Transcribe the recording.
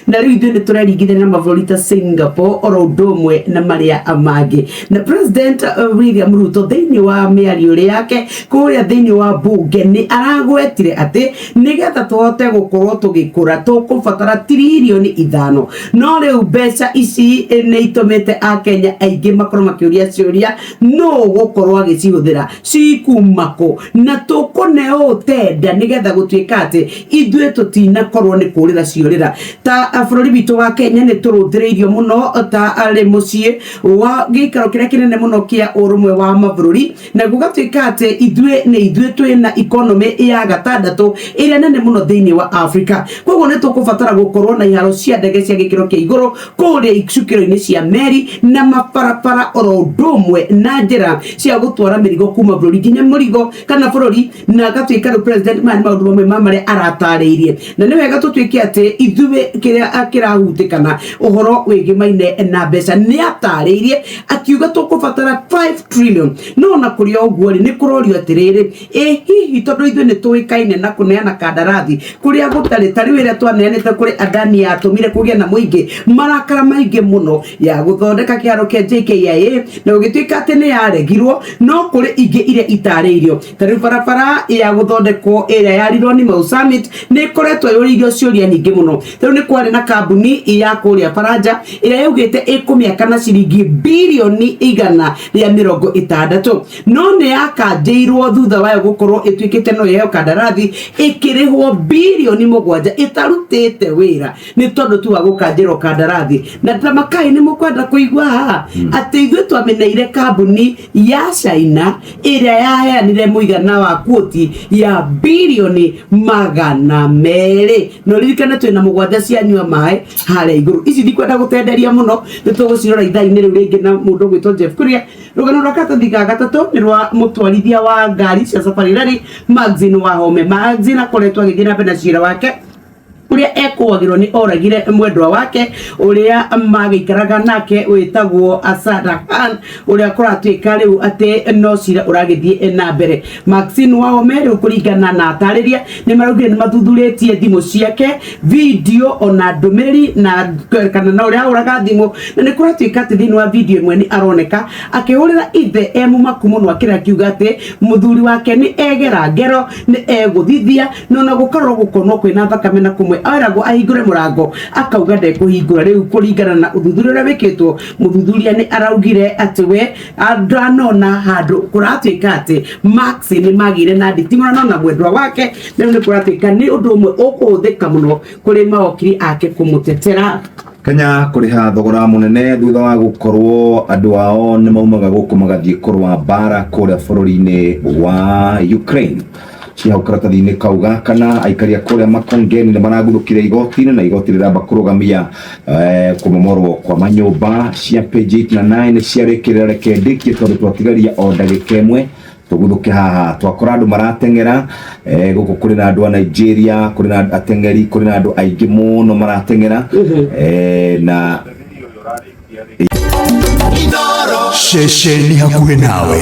na riu ithuĩ nĩtũreringithania na mabũrũri ta Singapore oro ũndũ ũmwe na marĩa mangĩ. Na President William Ruto thĩinĩ wa mĩario yake kũrĩa thĩinĩ wa bunge nĩ aragwetire atĩ nĩgetha tũhote gũkorwo tũgĩkũra tũkũbatara tririoni 5, no rĩu mbeca ici nĩ itũmĩte Akenya aingĩ makorwo makĩũria ciũria no gũkorwo agĩcihũthĩra cikuma kũ, na tũkũneo tenda nĩgetha gũtuĩka atĩ ithuĩ tũtinakorwo nĩ kũrĩra ciũrĩra. Ta bũrũri witũ wa Kenya nĩ tũrũthĩrĩirio mũno ta arĩ mũciĩ wa gĩikaro kĩrĩa kĩnene mũno kĩa ũrũmwe wa mabũrũri, na gũgatuĩka atĩ ithuĩ twĩna economy ya gatandatũ ĩrĩa nene mũno thĩinĩ wa Africa. Koguo nĩ tũkũbatara gũkorwo na iharo cia ndege cia gĩkĩro kĩa igũrũ kũrĩa icukĩro-inĩ cia meri na mabarabara oro ũndũ ũmwe na njĩra cia gũtwara mĩrigo kuma bũrũri nginya mũrigo kana bũrũri, na gatuĩka rĩu president maya nĩ maũndũ mamwe ma marĩa aratarĩirie, na nĩ wega tũtuĩke atĩ ithuĩ kĩrĩa kĩrahutĩkana ũhoro wĩgĩmaine na mbeca nĩ atarĩirie akiuga tũkũbatara 5 trillion. No na kũrĩ ũguo nĩ kũrorio atĩrĩrĩ, hihi tondũ ithuĩ nĩ tũĩkaine na kũneana kandarathi kũrĩa gũtarĩ ta rĩu ĩrĩa twaneanĩte kũrĩ Adani yatũmire kũgĩa na mũingĩ marakara maingĩ mũno ya gũthondeka kĩharo kĩa JKIA na gũgĩtuĩka atĩ nĩ yaregirwo, no kũrĩ ingĩ iria itarĩirio. Ta rĩu barabara ya gũthondekwo ĩrĩa yarirwo nĩ Mau Summit nĩ ĩkoretwo yũrĩirio ciũria nyingĩ mũno. Ta rĩu nĩ kwarĩ na kambuni ya kũrĩa Faranja ĩrĩa yaugĩte ĩkũmĩaka na ciringi birioni 160, no nĩ yakanjĩirwo thutha wayo gũkorwo ĩtuĩkĩte no yeo kandarathi ĩkĩrĩhwo birioni 7 ĩtarutĩte wĩra nĩ tondũ tu wa gũkanjĩrwo kandarathi. Na Tamakai nĩ mũkwenda kũigua atĩ ithuĩ twameneire kambuni ya China ĩrĩa yaheanire mũigana wa quote ya birioni 200. No ririkana twĩna mũgwanja cia nyua maĩ harĩa igũrũ. Ici ndikwenda gũtenderia mũno, nĩ tũgũcirora ithaa-inĩ rĩu rĩngĩ na mũndũ gwĩtwo Jeff Kuria. Rũgano rwa katathi ga gatatũ nĩ rwa mũtwarithia wa ngari cia safari rally Magazine wa Home. Magazine akoretwo agĩthiĩ na mbere na ciira wake ũrĩa ekũagĩrwo nĩ oragire mwendwa wake ũrĩa magĩikaraga nake wĩtagwo Asada Khan, ũrĩa kũratuĩka rĩu atĩ no cira ũragĩthiĩ na mbere. Maxine wa Home rĩu kũringana na atarĩria nĩ maraugire nĩ mathuthurĩtie thimũ ciake, video ona ndũmĩrĩri na kana na ũrĩa ahũraga thimũ, na nĩ kũratuĩka atĩ thĩinĩ wa video ĩmwe nĩ aroneka akĩhũrĩra ithe mũmaku mũno akĩrĩa akiuga atĩ mũthuri wake nĩ egera ngero, nĩ egũthithia no na gũkorwo gũkonwo kwĩna thakame na kũmwe aragwo ahingũre mũrango akauga ndekũhingũra. Rĩu kũringana na ũthuthuria ũrĩa wĩkĩtwo, mũthuthuria nĩ araugire atĩ we ndanona handũ kũratuĩka atĩ Max nĩ magĩire na nditimũrano na mwendwa wake, rĩu nĩ kũratuĩka nĩ ũndũ ũmwe ũkũhũthĩka mũno kũrĩ mawakiri ake kũmũtetera. Kenya kũrĩha thogora mũnene thutha wa gũkorwo andũ ao nĩ maumaga gũkũ magathiĩ kũrũa mbara kũrĩa bũrũri-inĩ wa Ukraine. Cia karatathi-inĩ kauga kana aikaria kũrĩa makongeni nĩ maragurũkire igoti-inĩ na igoti rĩramba kũrũgamia kũmomorwo kwa manyũmba cia page 8 na 9 ciarĩkĩrĩra rekendĩkie tondũ twatigaria o ndagĩka ĩmwe tũguthũke haha. Twakora andũ marateng'era gũkũ kũrĩ na andũ a Nigeria, kũrĩ na ateng'eri, kũrĩ na andũ aingĩ mũno marateng'era na Inooro ceceni hakuhĩ nawe.